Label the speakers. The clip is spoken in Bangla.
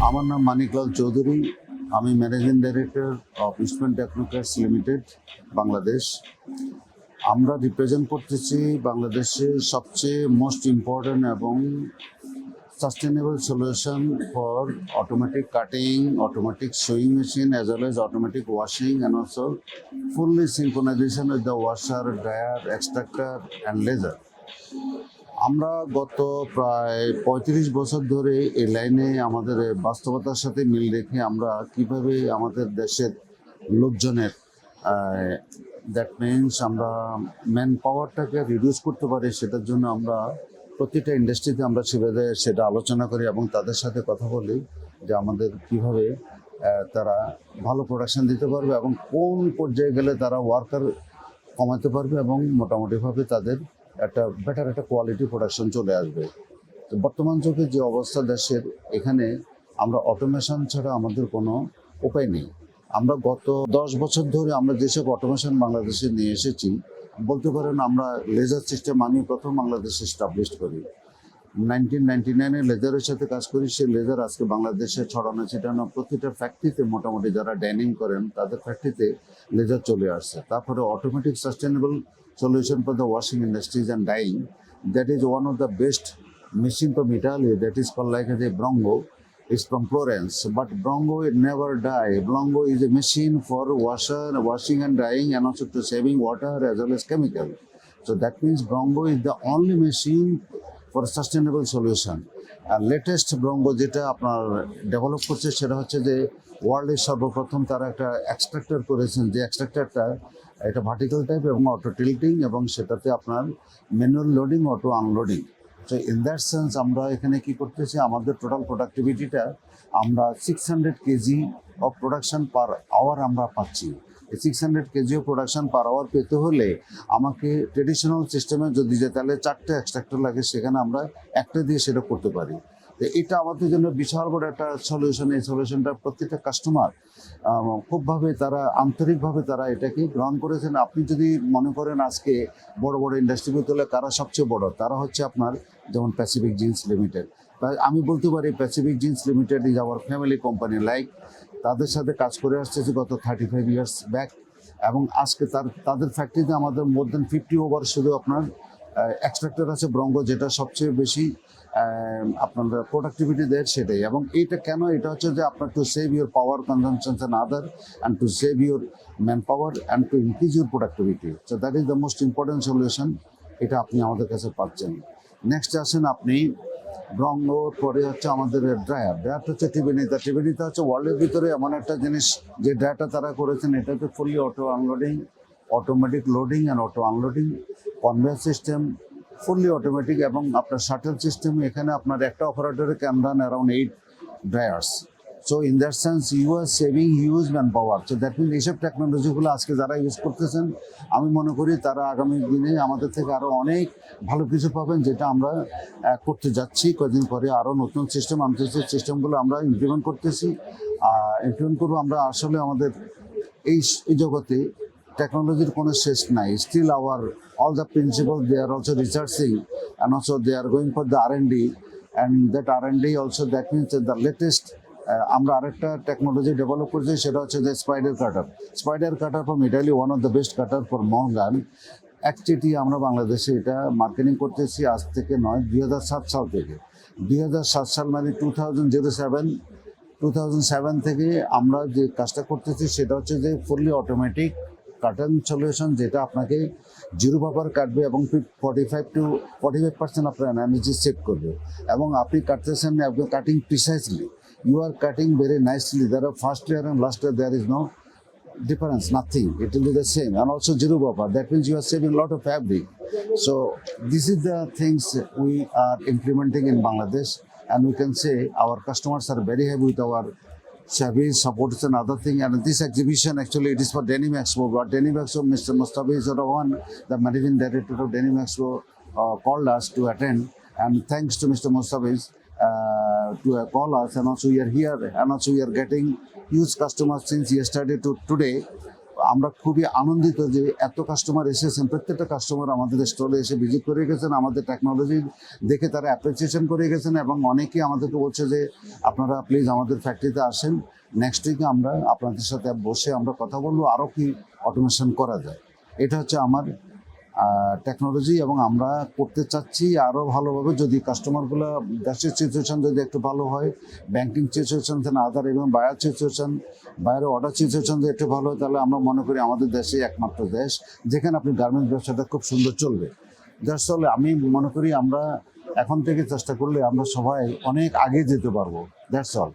Speaker 1: আমার নাম মানিকলাল চৌধুরী। আমি managing director of Eastman Technocrats limited, Bangladesh. আমরা রিপ্রেজেন্ট করতেছি বাংলাদেশের সবচেয়ে মোস্ট ইম্পর্ট্যান্ট এবং sustainable solution for automatic cutting, automatic sewing machine, as well as automatic washing, and also fully synchronization with the washer, dryer, extractor, and laser. আমরা গত প্রায় ৩৫ বছর ধরে এই লাইনে আমাদের বাস্তবতার সাথে মিল রেখে আমরা কিভাবে আমাদের দেশের লোকজনের দ্যাট মিনস আমরা ম্যান পাওয়ারটাকে রিডিউস করতে পারি, সেটার জন্য আমরা প্রতিটা ইন্ডাস্ট্রিতে আমরা সেটা আলোচনা করি এবং তাদের সাথে কথা বলি যে আমাদের কিভাবে তারা ভালো প্রোডাকশন দিতে পারবে এবং কোন পর্যায়ে গেলে তারা ওয়ার্কার কমাতে পারবে এবং মোটামুটিভাবে তাদের একটা বেটার একটা কোয়ালিটি প্রোডাকশন চলে আসবে। তো বর্তমান যুগে যে অবস্থা দেশের, এখানে আমরা অটোমেশন ছাড়া আমাদের কোনো উপায় নেই। আমরা গত 10 বছর ধরে আমরা যেসব অটোমেশন বাংলাদেশে নিয়ে এসেছি, বলতে পারেন আমরা লেজার সিস্টেম আমি প্রথম বাংলাদেশে এস্টাবলিশ করি। 1999-এ লেজারের সাথে কাজ করি। সেই লেজার আজকে বাংলাদেশে ছড়ানো ছিটানো প্রতিটা ফ্যাক্টরিতে, মোটামুটি যারা ডাইনিং করেন তাদের ফ্যাক্টরিতে লেজার চলে আসছে। তারপরে automatic sustainable solution for the washing industries and dyeing. That is one of the best machine from Italy, that is called like as a Brongo. It's from Florence, but Brongo it never die. Brongo is a machine for washing and dyeing, and also to saving water as well as chemical. So that means Brongo is the only machine for sustainable solution. আর লেটেস্ট ব্রঙ্গো যেটা আপনার ডেভেলপ করছে সেটা হচ্ছে যে ওয়ার্ল্ডের সর্বপ্রথম তারা একটা এক্সট্রাক্টর করেছেন, যে এক্সট্রাক্টরটা এটা ভার্টিক্যাল টাইপ এবং অটো টিল্টিং, এবং সেটাতে আপনার manual loading, auto unloading. So in that sense আমরা এখানে কি করতেছি, আমাদের টোটাল প্রোডাক্টিভিটিটা আমরা 600 KG of production per hour আমরা পাচ্ছি। এই 600 KG of production per hour পেতে হলে আমাকে ট্রেডিশনাল সিস্টেমে যদি যে তাহলে 4টে এক্সট্রাক্টর লাগে, সেখানে আমরা একটা দিয়ে সেটা করতে পারি। তো এটা আমাদের জন্য বিশাল বড় একটা সলিউশন। এই সলিউশনটা প্রত্যেকটা কাস্টমার খুবভাবে তারা আন্তরিকভাবে তারা এটাকে গ্রহণ করেছেন। আপনি যদি মনে করেন আজকে বড় বড় ইন্ডাস্ট্রি হলে কারা সবচেয়ে বড়, তারা হচ্ছে আপনার যেমন প্যাসিফিক জিন্স লিমিটেড। আমি বলতে পারি Pacific jeans limited is our family company. Like তাদের সাথে কাজ করে আসতেছি গত 35 ইয়ার্স ব্যাক, এবং আজকে তাদের ফ্যাক্টরিতে আমাদের মোর দেন 50 ওভার শুধু আপনার এক্সট্রাক্টর আছে ব্রঙ্গো, যেটা সবচেয়ে বেশি আপনার প্রোডাক্টিভিটি দেয় সেটাই। এবং এইটা কেন, এটা হচ্ছে যে আপনার to save your power consumptions and other, and to save your man power and to increase your productivity. So that is the most important solution. এটা আপনি আমাদের কাছে পাচ্ছেন। নেক্সট আসেন আপনি ব্রঙ্গোর পরে হচ্ছে আমাদের ড্রায়ার হচ্ছে টিবেনিতা। টিবেনিতা হচ্ছে ওয়ার্ল্ডের ভিতরে এমন একটা জিনিস যে ড্রায়ারটা তারা করেছেন, এটা হচ্ছে fully auto unloading, automatic loading and auto unloading, conveyor system, fully automatic, এবং আপনার শাটল সিস্টেম। এখানে আপনার একটা অপারেটরে can run around 8 dryers. So in that sense you are saving huge man power. So that means এইসব টেকনোলজিগুলো আজকে যারা ইউজ করতেছেন, আমি মনে করি তারা আগামী দিনে আমাদের থেকে আরও অনেক ভালো কিছু পাবেন, যেটা আমরা করতে যাচ্ছি। কয়েকদিন পরে আরও নতুন সিস্টেম আনতেছি, সিস্টেমগুলো আমরা ইমপ্লিমেন্ট করতেছি, ইমপ্লিমেন্ট করবো। আমরা আসলে আমাদের এই জগতে টেকনোলজির কোনো শেষ নাই। Still our all the principals, they are also researching, and also they are going for the R&D, and that R&D also, that means the latest আমরা আরেকটা টেকনোলজি ডেভেলপ করছি, সেটা হচ্ছে যে spider cutter from Italy, one of the best cutter for Morgan. Actually আমরা বাংলাদেশে এটা মার্কেটিং করতেছি আজ থেকে নয়, 2007 সাল থেকে। 2007 সাল মানে 2007 থেকে আমরা যে কাজটা করতেছি সেটা হচ্ছে যে ফুললি অটোমেটিক কাটার সলিউশন, যেটা আপনাকে জিরো পাপার কাটবে এবং 45% আপনার এনার্জি সেভ করবে, এবং আপনি কাটতেছেন, আপনি cutting precisely, you are cutting very nicely. There are first year and last year there is no difference, nothing. It will be the same, and also zero buffer. That means you are saving a lot of fabric. So this is the things we are implementing in Bangladesh, and we can say our customers are very happy with our service, supports, and other thing. And this exhibition actually it is for Denim Expo. But Denim Expo, Mr. Mustafa is the managing director of Denim Expo, called us to attend, and thanks to Mr. Mustafa to call us, and also we are here, and also we are getting huge customers since yesterday to today. আমরা খুবই আনন্দিত যে এত কাস্টমার এসেছেন, প্রত্যেকটা কাস্টমার আমাদের স্টলে এসে ভিজিট করে গেছেন, আমাদের টেকনোলজি দেখে তারা অ্যাপ্রিসিয়েশন করে গেছেন এবং অনেকেই আমাদেরকে বলছে যে আপনারা প্লিজ আমাদের ফ্যাক্টরিতে আসেন, নেক্সট উইকে আমরা আপনাদের সাথে বসে আমরা কথা বলবো আরও কি অটোমেশন করা যায়। এটা হচ্ছে আমার টেকনোলজি এবং আমরা করতে চাচ্ছি আরও ভালোভাবে। যদি কাস্টমারগুলো দেশের সিচুয়েশন যদি একটু ভালো হয়, ব্যাংকিং সিচুয়েশন থেকে আদার এবং বায়ার সিচুয়েশন, বাইরের অর্ডার সিচুয়েশন যদি একটু ভালো হয়, তাহলে আমরা মনে করি আমাদের দেশে একমাত্র দেশ যেখানে আপনি গার্মেন্টস ব্যবসাটা খুব সুন্দর চলবে। That's all. আমি মনে করি আমরা এখন থেকে চেষ্টা করলে আমরা সবাই অনেক আগে যেতে পারবো। That's all.